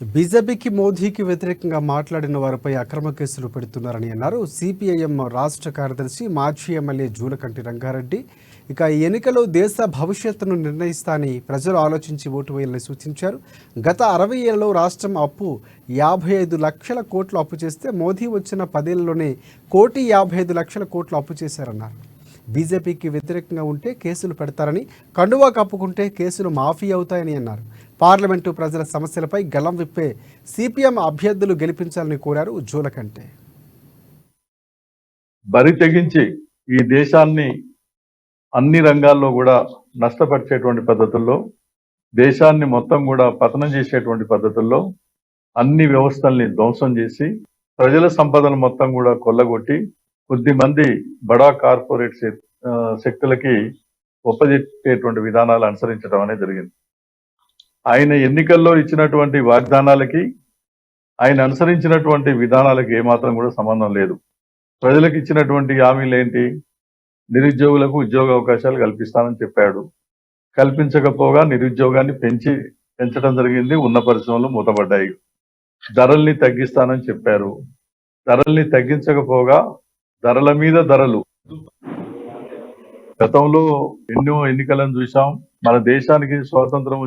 బీజేపీకి మోదీకి వ్యతిరేకంగా మాట్లాడిన వారిపై అక్రమ కేసులు పెడుతున్నారని అన్నారు సిపిఐఎం రాష్ట్ర కార్యదర్శి మాజీ ఎమ్మెల్యే జూలకంటి రంగారెడ్డి. ఇక ఈ ఎన్నికలు దేశ భవిష్యత్తును నిర్ణయిస్తానని ప్రజలు ఆలోచించి ఓటు వేయాలని సూచించారు. గత 60 ఏళ్లలో రాష్ట్రం అప్పు 55 లక్షల కోట్లు అప్పు చేస్తే మోదీ వచ్చిన 10 ఏళ్లలోనే 1,55,00,000 కోట్లు అప్పు చేశారన్నారు. బీజేపీకి వ్యతిరేకంగా ఉంటే కేసులు పెడతారని, కండువా కప్పుకుంటే కేసులు మాఫీ అవుతాయని అన్నారు. పార్లమెంటు ప్రజల సమస్యలపై గళం విప్పే సిపిఎం అభ్యర్థులు గెలిపించాలని కోరారు జూలకంటే. బరి తెగించి ఈ దేశాన్ని అన్ని రంగాల్లో కూడా నష్టపరిచేటువంటి పద్ధతుల్లో, దేశాన్ని మొత్తం కూడా పతనం చేసేటువంటి పద్ధతుల్లో అన్ని వ్యవస్థల్ని ధ్వంసం చేసి ప్రజల సంపదను మొత్తం కూడా కొల్లగొట్టి కొద్దిమంది బడా కార్పొరేట్ శక్తులకి ఒప్పజెప్పేటువంటి విధానాలు అనుసరించడం అనేది జరిగింది. ఆయన ఎన్నికల్లో ఇచ్చినటువంటి వాగ్దానాలకి, ఆయన అనుసరించినటువంటి విధానాలకి ఏమాత్రం కూడా సంబంధం లేదు. ప్రజలకు ఇచ్చినటువంటి హామీలు ఏంటి? నిరుద్యోగులకు ఉద్యోగ అవకాశాలు కల్పిస్తానని చెప్పాడు. కల్పించకపోగా నిరుద్యోగాన్ని పెంచడం జరిగింది. ఉన్న పరిశ్రమలు మూతపడ్డాయి. ధరల్ని తగ్గిస్తానని చెప్పారు. ధరల్ని తగ్గించకపోగా ధరల మీద ధరలు. గతంలో ఎన్నో ఎన్నికలను చూసాం. మన దేశానికి స్వాతంత్రం